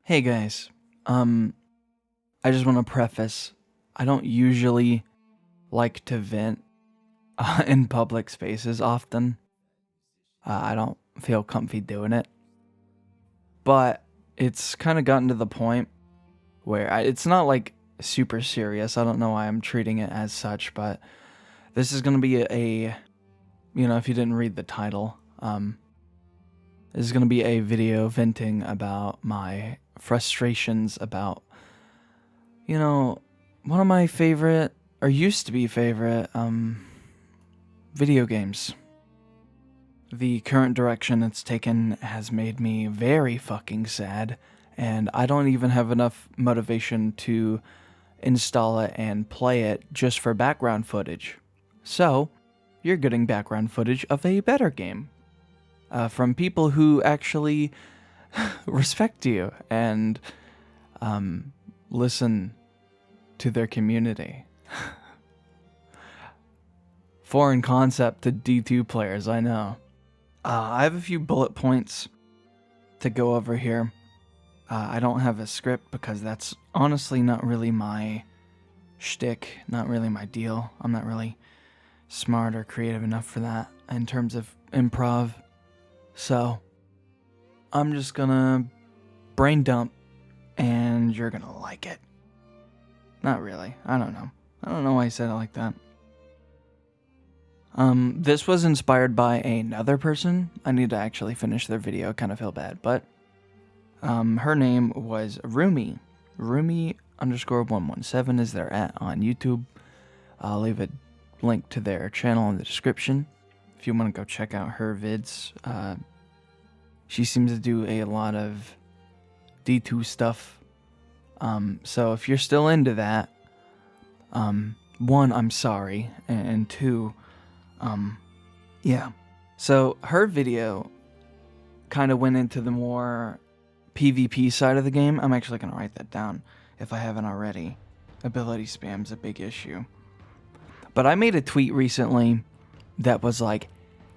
Hey guys, I just want to preface, I don't usually like to vent in public spaces often. I don't feel comfy doing it, but it's kind of gotten to the point where it's not like super serious. I don't know why I'm treating it as such, but this is going to be if you didn't read the title, this is going to be a video venting about my frustrations about, one of my favorite, or used to be favorite, video games. The current direction it's taken has made me very fucking sad, and I don't even have enough motivation to install it and play it just for background footage. So, you're getting background footage of a better game. From people who actually respect you and listen to their community. Foreign concept to D2 players, I know. I have a few bullet points to go over here. I don't have a script because that's honestly not really my shtick, not really my deal. I'm not really smart or creative enough for that in terms of improv. So, I'm just gonna brain dump and you're gonna like it. Not really. I don't know. I don't know why I said it like that. This was inspired by another person. I need to actually finish their video. I kind of feel bad, but her name was Rumi. Rumi_117 is their @ on YouTube. I'll leave a link to their channel in the description if you want to go check out her vids. She seems to do a lot of D2 stuff. So if you're still into that, one, I'm sorry, and two, yeah. So her video kind of went into the more PvP side of the game. I'm actually going to write that down if I haven't already. Ability spam's a big issue. But I made a tweet recently that was like,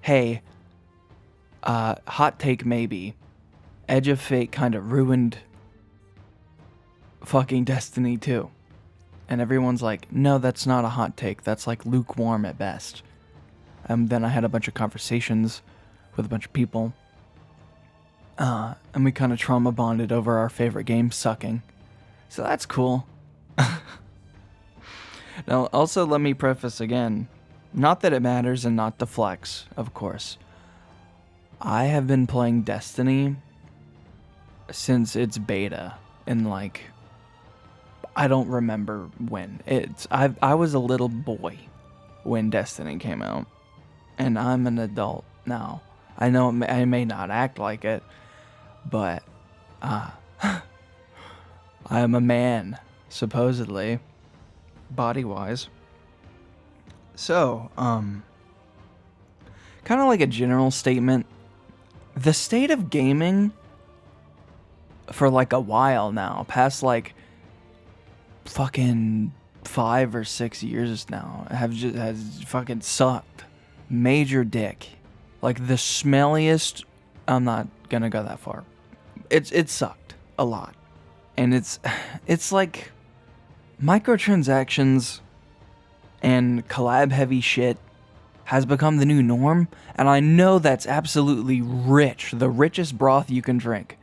hey, hot take maybe, Edge of Fate kind of ruined fucking Destiny 2. And everyone's like, no, that's not a hot take. That's like lukewarm at best. Then I had a bunch of conversations with a bunch of people. And we kind of trauma bonded over our favorite game sucking. So that's cool. Now, also let me preface again, not that it matters and not to flex, of course. I have been playing Destiny since its beta in like, I don't remember when. I was a little boy when Destiny came out, and I'm an adult now. I know I may not act like it, but I am a man, supposedly, body-wise. So, kind of like a general statement, the state of gaming for like a while now, past like fucking 5 or 6 years now, has fucking sucked. Major dick. Like the smelliest, I'm not gonna go that far. It sucked a lot. And it's like microtransactions and collab heavy shit has become the new norm, and I know that's absolutely rich, the richest broth you can drink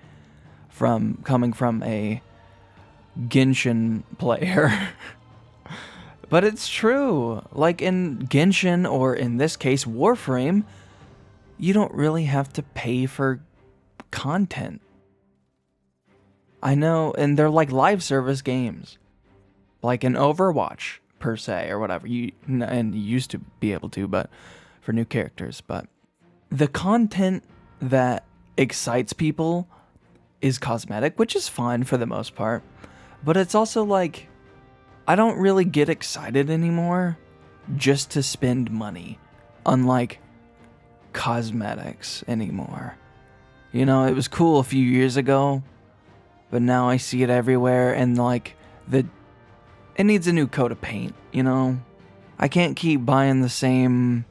coming from a Genshin player. But it's true. Like in Genshin, or in this case Warframe, you don't really have to pay for content. I know, and they're like live service games. Like in Overwatch, per se, or whatever. And you used to be able to, but for new characters. But the content that excites people is cosmetic, which is fine for the most part. But it's also like, I don't really get excited anymore just to spend money on like cosmetics anymore. You know, it was cool a few years ago, but now I see it everywhere, and like it needs a new coat of paint, you know? I can't keep buying the same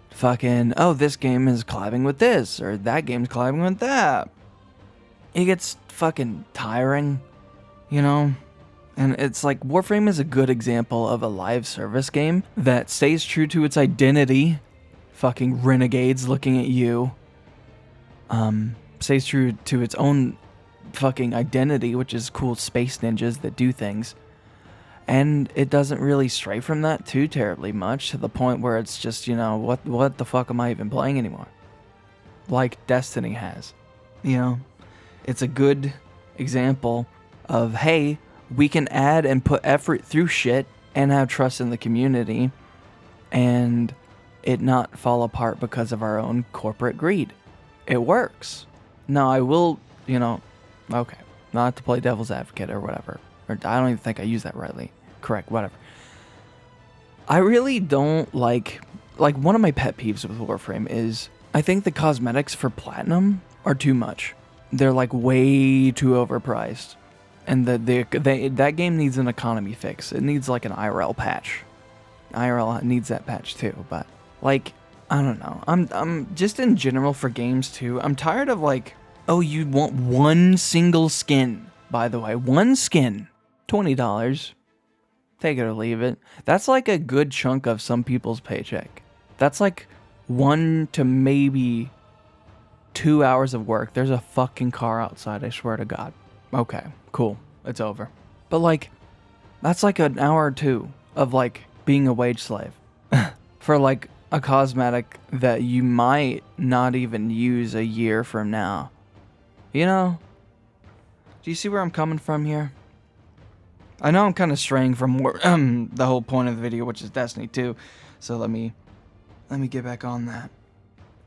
fucking, oh, this game is collabing with this, or that game's collabing with that. it gets fucking tiring, you know? And it's like, Warframe is a good example of a live service game that stays true to its identity. Fucking renegades looking at you. Stays true to its own fucking identity, which is cool space ninjas that do things. And it doesn't really stray from that too terribly much, to the point where it's just, you know, what the fuck am I even playing anymore? Like Destiny has. You know? It's a good example of, hey, we can add and put effort through shit and have trust in the community and it not fall apart because of our own corporate greed. It works. Now, I will, you know, okay, not to play devil's advocate or whatever. Or I don't even think I use that rightly. Correct, whatever. I really don't like one of my pet peeves with Warframe is I think the cosmetics for Platinum are too much. They're like way too overpriced. And that game needs an economy fix. It needs like an IRL patch. IRL needs that patch too, but like, I don't know. I'm just in general for games too. I'm tired of like, oh, you want one single skin, by the way. One skin. $20. Take it or leave it. That's like a good chunk of some people's paycheck. That's like 1 to maybe 2 hours of work. There's a fucking car outside, I swear to God. Okay, cool. It's over. But like, that's like an hour or two of like being a wage slave for like a cosmetic that you might not even use a year from now. You know? Do you see where I'm coming from here? I know I'm kind of straying from the whole point of the video, which is Destiny 2. So let me get back on that.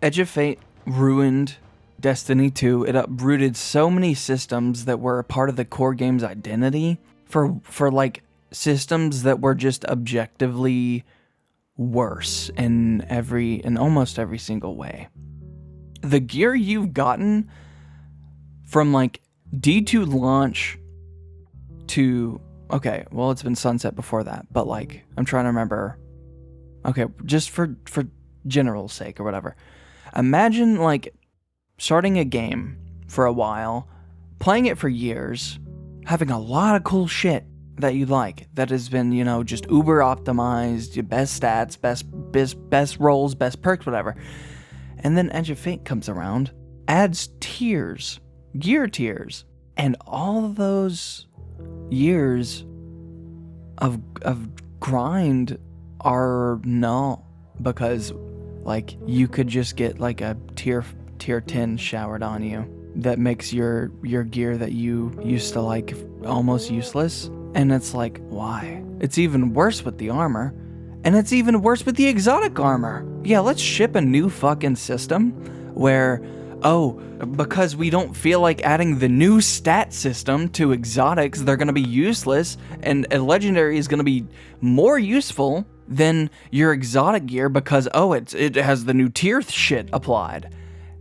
Edge of Fate ruined Destiny 2. It uprooted so many systems that were a part of the core game's identity for like systems that were just objectively worse in almost every single way. The gear you've gotten from like D2 launch to, okay, well, it's been Sunset before that, but like, I'm trying to remember. Okay, just for general sake or whatever. Imagine like starting a game for a while, playing it for years, having a lot of cool shit that you like, that has been, you know, just uber optimized, your best stats, best rolls, best perks, whatever. And then Edge of Fate comes around, adds tiers, gear tiers, and all of those years of grind are null, because like you could just get like a tier 10 showered on you that makes your gear that you used to like almost useless. And it's like, why? It's even worse with the armor, and it's even worse with the exotic armor. Yeah, let's ship a new fucking system where, oh, because we don't feel like adding the new stat system to exotics, they're gonna be useless, and a legendary is gonna be more useful than your exotic gear because, oh, it has the new tier shit applied.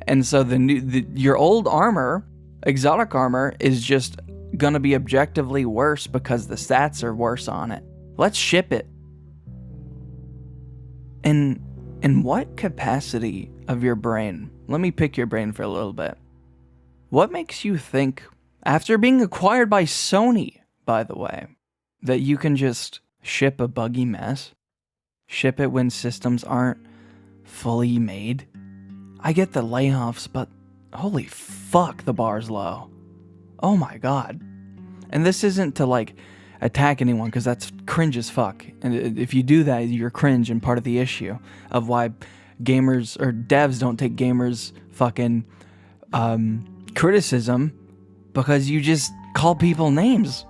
And so your old armor, exotic armor, is just gonna be objectively worse because the stats are worse on it. Let's ship it. In what capacity of your brain? Let me pick your brain for a little bit. What makes you think, after being acquired by Sony, by the way, that you can just ship a buggy mess? Ship it when systems aren't fully made? I get the layoffs, but holy fuck, the bar's low. Oh my god. And this isn't to like attack anyone, because that's cringe as fuck. And if you do that, you're cringe and part of the issue of why gamers or devs don't take gamers fucking criticism, because you just call people names.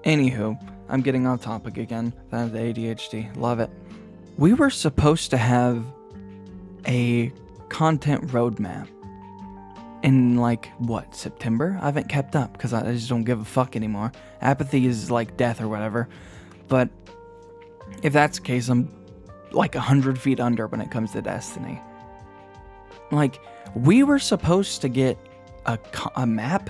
Anywho, I'm getting off topic again. That's the ADHD. Love it. We were supposed to have a content roadmap in like what, September? I haven't kept up because I just don't give a fuck anymore. Apathy is like death or whatever. But if that's the case, I'm like 100 feet under when it comes to Destiny. Like, we were supposed to get a map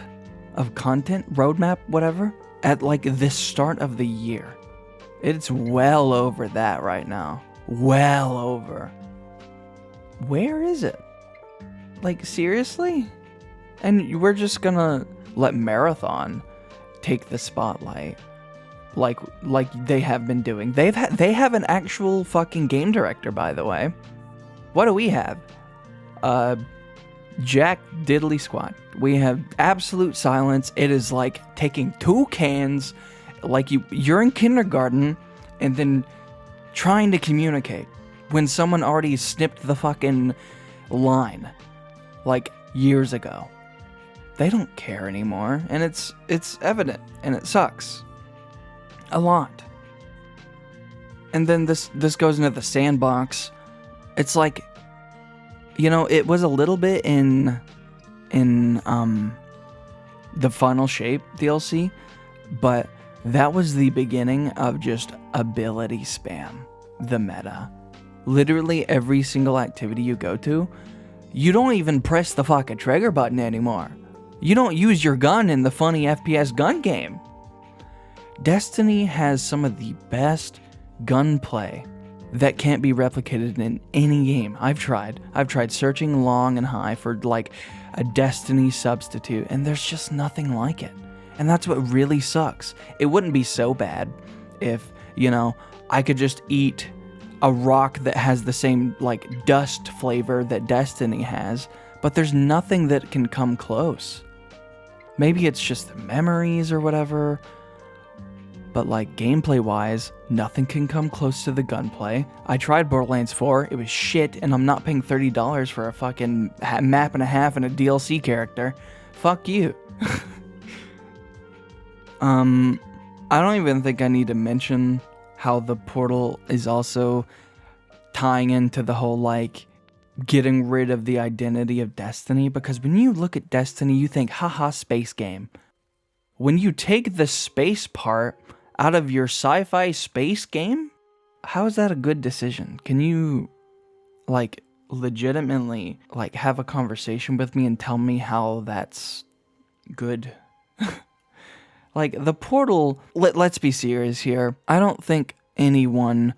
of content, roadmap, whatever, at like the start of the year. It's well over that right now. Well over. Where is it? Like, seriously? And we're just gonna let Marathon take the spotlight. Like they have been doing. They have an actual fucking game director, by the way. What do we have? Jack diddly squat. We have absolute silence. It is like taking 2 cans, like you're in kindergarten, and then trying to communicate when someone already snipped the fucking line, like years ago. They don't care anymore, and it's evident, and it sucks a lot. And then this goes into the sandbox. It's like, you know, it was a little bit in the Final Shape DLC, but that was the beginning of just ability spam, the meta. Literally every single activity you go to, you don't even press the fucking trigger button anymore. You don't use your gun in the funny FPS gun game. Destiny has some of the best gunplay that can't be replicated in any game. I've tried searching long and high for like a Destiny substitute, and there's just nothing like it. And that's what really sucks. It wouldn't be so bad if, you know, I could just eat a rock that has the same like dust flavor that Destiny has, but there's nothing that can come close. Maybe it's just the memories or whatever, but like gameplay wise, nothing can come close to the gunplay. I tried Borderlands 4, it was shit, and I'm not paying $30 for a fucking map and a half and a DLC character. Fuck you. I don't even think I need to mention how the Portal is also tying into the whole like getting rid of the identity of Destiny, because when you look at Destiny, you think, haha, space game. When you take the space part out of your sci-fi space game, how is that a good decision? Can you like legitimately like have a conversation with me and tell me how that's good? Like the Portal, let's be serious here. I don't think anyone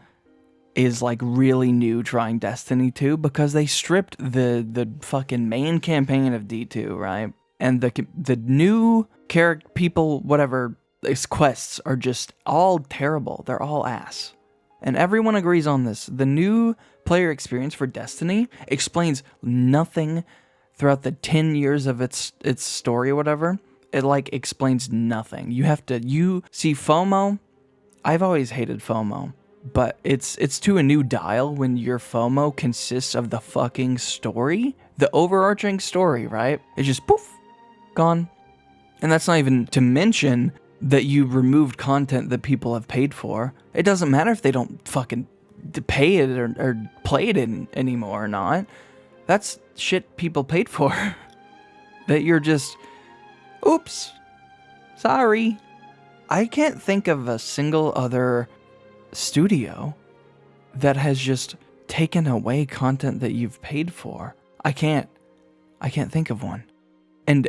is like really new trying Destiny 2 because they stripped the fucking main campaign of D2, right? And the new character people, whatever, these quests are just all terrible. They're all ass. And everyone agrees on this. The new player experience for Destiny explains nothing throughout the 10 years of its story or whatever. It like explains nothing. You see FOMO. I've always hated FOMO, but it's to a new dial when your FOMO consists of the fucking story, the overarching story, right? It's just poof, gone. And that's not even to mention that you removed content that people have paid for. It doesn't matter if they don't fucking pay it or play it anymore or not. That's shit people paid for. That you're just, oops, sorry. I can't think of a single other studio that has just taken away content that you've paid for. I can't think of one. And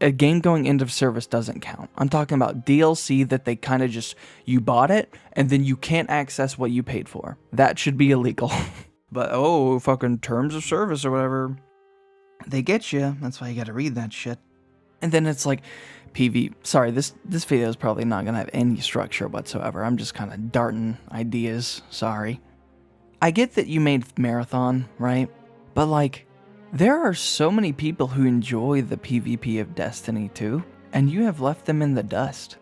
a game going end of service doesn't count. I'm talking about DLC that they kind of just, you bought it and then you can't access what you paid for. That should be illegal. But fucking terms of service or whatever, they get you. That's why you gotta read that shit. And then it's like sorry, this video is probably not gonna have any structure whatsoever. I'm just kind of darting ideas, sorry. I get that you made Marathon, right? But like, there are so many people who enjoy the PvP of Destiny 2, and you have left them in the dust.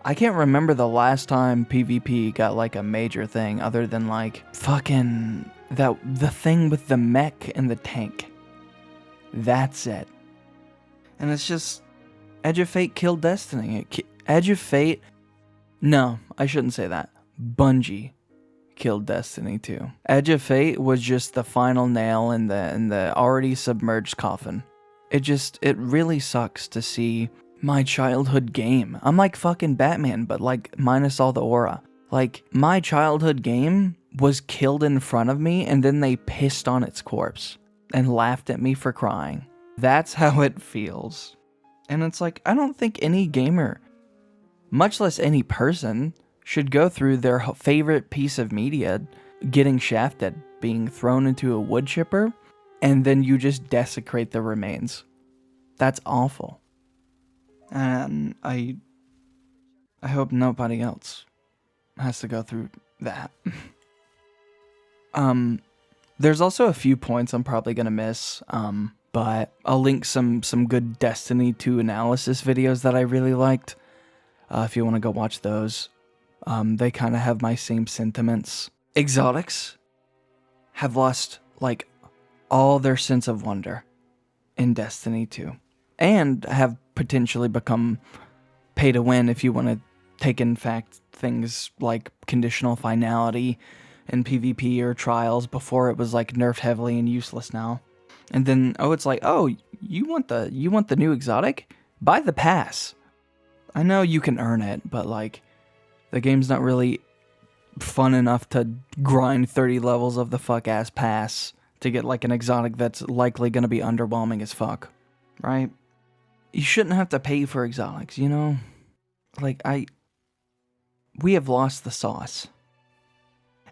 I can't remember the last time PvP got like a major thing other than like fucking the thing with the mech and the tank. That's it. And it's just, Edge of Fate killed Destiny. Edge of Fate, no, I shouldn't say that. Bungie killed Destiny 2. Edge of Fate was just the final nail in the already submerged coffin. It really sucks to see my childhood game. I'm like fucking Batman, but like minus all the aura. Like, my childhood game was killed in front of me, and then they pissed on its corpse and laughed at me for crying. That's how it feels. And it's like, I don't think any gamer, much less any person, should go through their favorite piece of media getting shafted, being thrown into a wood chipper, and then you just desecrate the remains. That's awful. And I hope nobody else has to go through that. There's also a few points I'm probably gonna miss, but I'll link some good Destiny 2 analysis videos that I really liked, if you want to go watch those. They kind of have my same sentiments. Exotics have lost, like, all their sense of wonder in Destiny 2, and have potentially become pay to win if you want to take in fact things like conditional finality in PvP or trials. Before it was like nerfed heavily and useless now. And then it's like, oh, you want the new exotic? Buy the pass. I know you can earn it, but like the game's not really fun enough to grind 30 levels of the fuck ass pass to get like an exotic that's likely gonna be underwhelming as fuck. Right? You shouldn't have to pay for exotics, you know? Like, we have lost the sauce.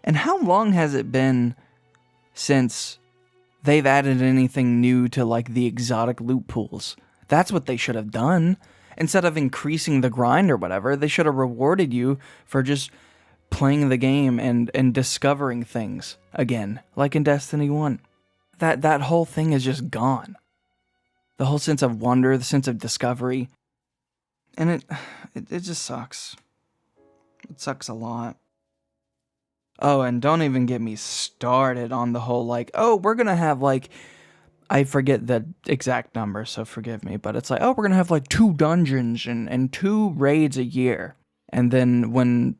And how long has it been since they've added anything new to, like, the exotic loot pools? That's what they should have done. Instead of increasing the grind or whatever, they should have rewarded you for just playing the game and discovering things again, like in Destiny 1. That whole thing is just gone. The whole sense of wonder, the sense of discovery. And it just sucks. It sucks a lot. Oh, and don't even get me started on the whole, like, oh, we're gonna have, like, I forget the exact number, so forgive me, but it's like, oh, we're gonna have, like, 2 dungeons and 2 raids a year. And then when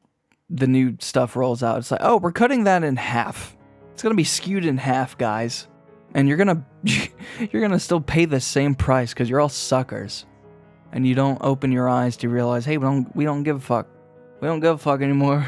the new stuff rolls out, it's like, oh, we're cutting that in half. It's gonna be skewed in half, guys. And you're gonna still pay the same price because you're all suckers. And you don't open your eyes to realize, hey, we don't give a fuck. We don't give a fuck anymore.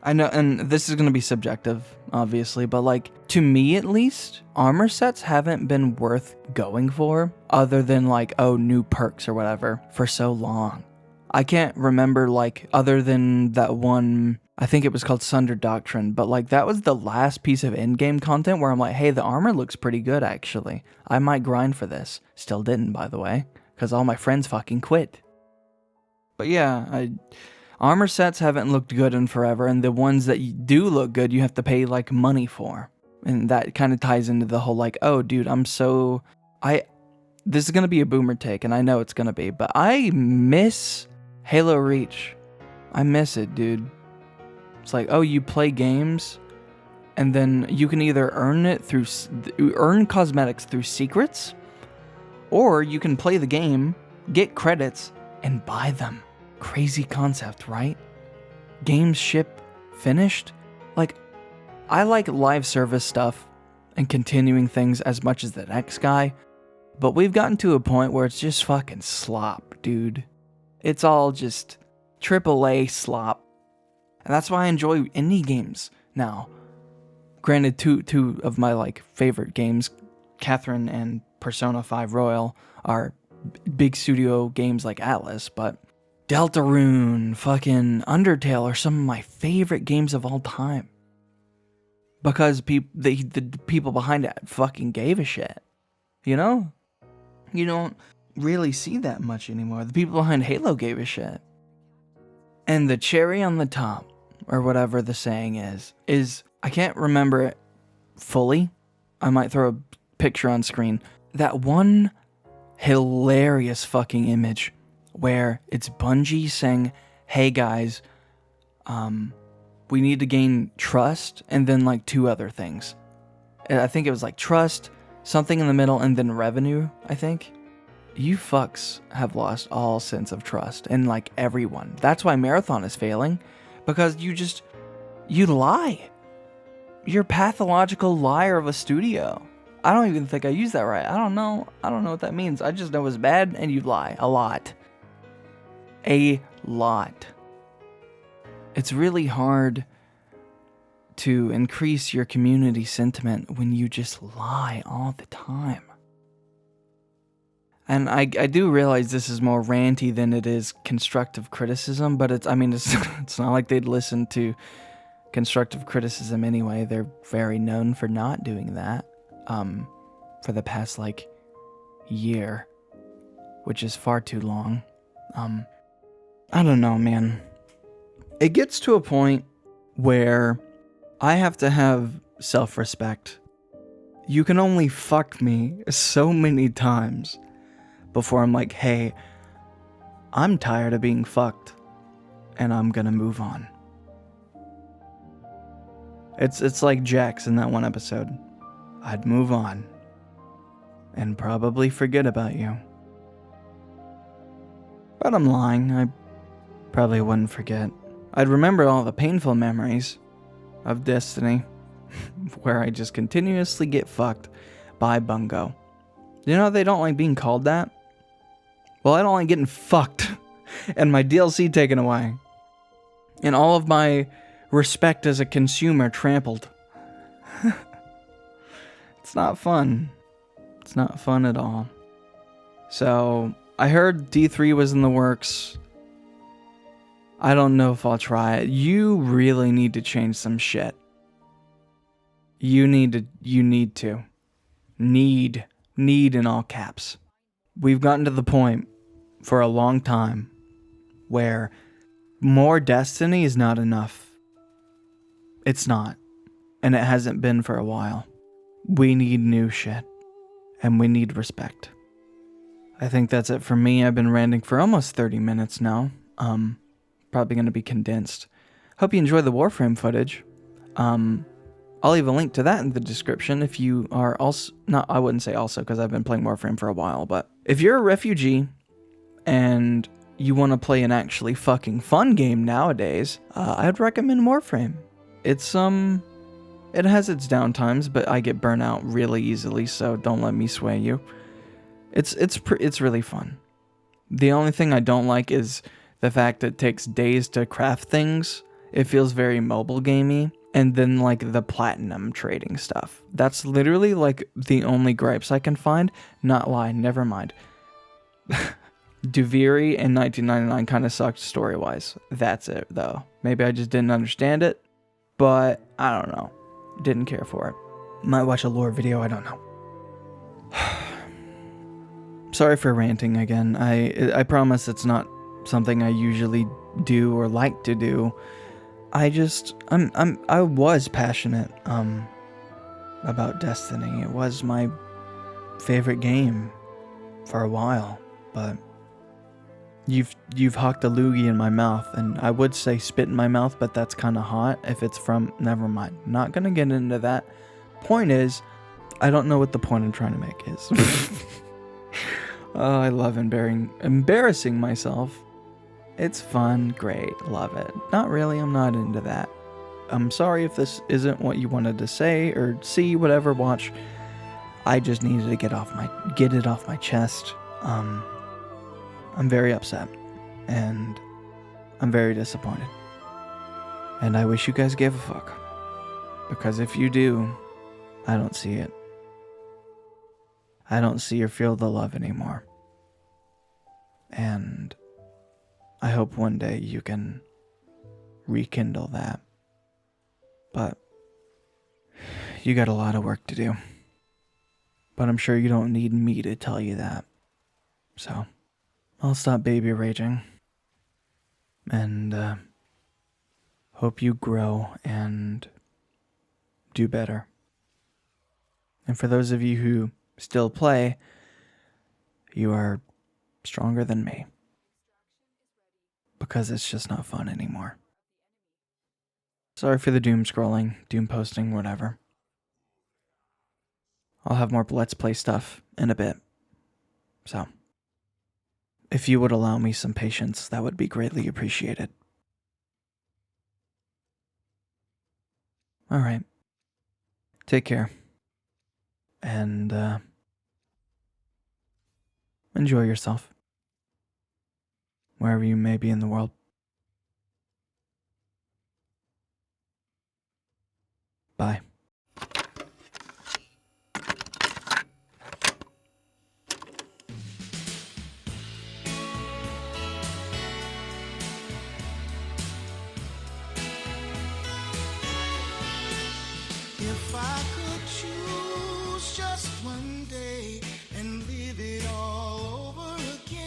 I know, and this is going to be subjective, obviously, but like, to me at least, armor sets haven't been worth going for, other than like, oh, new perks or whatever, for so long. I can't remember, like, other than that one, I think it was called Sunder Doctrine, but like, that was the last piece of in-game content where I'm like, hey, the armor looks pretty good, actually. I might grind for this. Still didn't, by the way, because all my friends fucking quit. But yeah, armor sets haven't looked good in forever, and the ones that do look good, you have to pay, like, money for. And that kind of ties into the whole, like, oh, dude, this is going to be a boomer take, and I know it's going to be, but I miss Halo Reach. I miss it, dude. It's like, oh, you play games, and then you can either earn cosmetics through secrets, or you can play the game, get credits, and buy them. Crazy concept, right? Games ship finished. Like, I like live service stuff and continuing things as much as the next guy, but we've gotten to a point where it's just fucking slop, dude. It's all just AAA slop. And that's why I enjoy indie games now. Granted, two of my, like, favorite games, Catherine and Persona 5 Royal, are big studio games like Atlas, but Deltarune, fucking Undertale are some of my favorite games of all time. Because the people behind it fucking gave a shit. You know? You don't really see that much anymore. The people behind Halo gave a shit. And the cherry on the top, or whatever the saying is I can't remember it fully. I might throw a picture on screen. That one hilarious fucking image where it's Bungie saying, hey guys, we need to gain trust, and then like 2 other things. I think it was like trust, something in the middle, and then revenue, I think. You fucks have lost all sense of trust, and like everyone. That's why Marathon is failing, because you lie. You're a pathological liar of a studio. I don't even think I used that right. I don't know what that means. I just know it's bad, and you lie a lot. A lot. It's really hard to increase your community sentiment when you just lie all the time. And I do realize this is more ranty than it is constructive criticism, but it's not like they'd listen to constructive criticism anyway. They're very known for not doing that for the past, like, year. which is far too long. I don't know, man. It gets to a point where I have to have self-respect. You can only fuck me so many times before I'm like, hey, I'm tired of being fucked, and I'm gonna move on. It's like Jax in that one episode. I'd move on and probably forget about you. But I'm lying. I probably wouldn't forget. I'd remember all the painful memories of Destiny where I just continuously get fucked by Bungo. You know they don't like being called that? Well, I don't like getting fucked and my DLC taken away. And all of my respect as a consumer trampled. It's not fun. It's not fun at all. So, I heard D3 was in the works. I don't know if I'll try it. You really need to change some shit. You need to. Need in all caps. We've gotten to the point for a long time where more Destiny is not enough. It's not. And it hasn't been for a while. We need new shit. And we need respect. I think that's it for me. I've been ranting for almost 30 minutes now. Probably going to be condensed. Hope you enjoy the Warframe footage. I'll leave a link to that in the description if you are also... I wouldn't say also because I've been playing Warframe for a while, but if you're a refugee and you want to play an actually fucking fun game nowadays, I'd recommend Warframe. It's, it has its downtimes, but I get burnt out really easily, so don't let me sway you. It's really fun. The only thing I don't like is the fact that it takes days to craft things. It feels very mobile gamey. And then like the platinum trading stuff. That's literally like the only gripes I can find. Not lie, never mind. Duviri in 1999 kind of sucked story-wise. That's it though. Maybe I just didn't understand it. But I don't know. Didn't care for it. Might watch a lore video, I don't know. Sorry for ranting again. I promise it's not something I usually do or like to do. I was passionate about Destiny. It was my favorite game for a while, but you've hucked a loogie in my mouth, and I would say spit in my mouth, but that's kind of hot if it's from... Never mind. Not gonna get into that. Point is, I don't know what the point I'm trying to make is. Oh, I love embarrassing myself. It's fun, great, love it. Not really, I'm not into that. I'm sorry if this isn't what you wanted to say or see, whatever, watch. I just needed to get it off my chest. I'm very upset, and I'm very disappointed. And I wish you guys gave a fuck. Because if you do, I don't see it. I don't see or feel the love anymore. And I hope one day you can rekindle that. But you got a lot of work to do. But I'm sure you don't need me to tell you that. So I'll stop baby raging. And hope you grow and do better. And for those of you who still play, you are stronger than me. Because it's just not fun anymore. Sorry for the doom scrolling, doom posting, whatever. I'll have more Let's Play stuff in a bit. So, if you would allow me some patience, that would be greatly appreciated. Alright. Take care. And, enjoy yourself. Wherever you may be in the world. Bye. If I could choose just one day and live it all over again.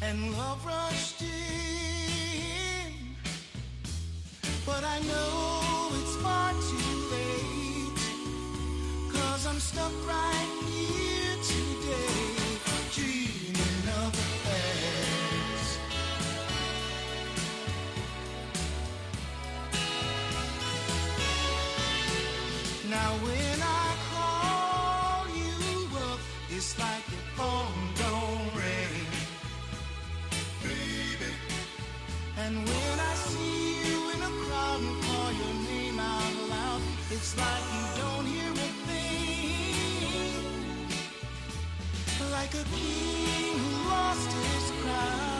and love rushed in. But I know it's far too late, 'cause I'm stuck right here today, dreaming of the past. Now when I call you up, it's like the phone don't ring, baby. And when I see you in a crowd and call your name out loud, it's like you don't hear a thing. Like a king who lost his crown.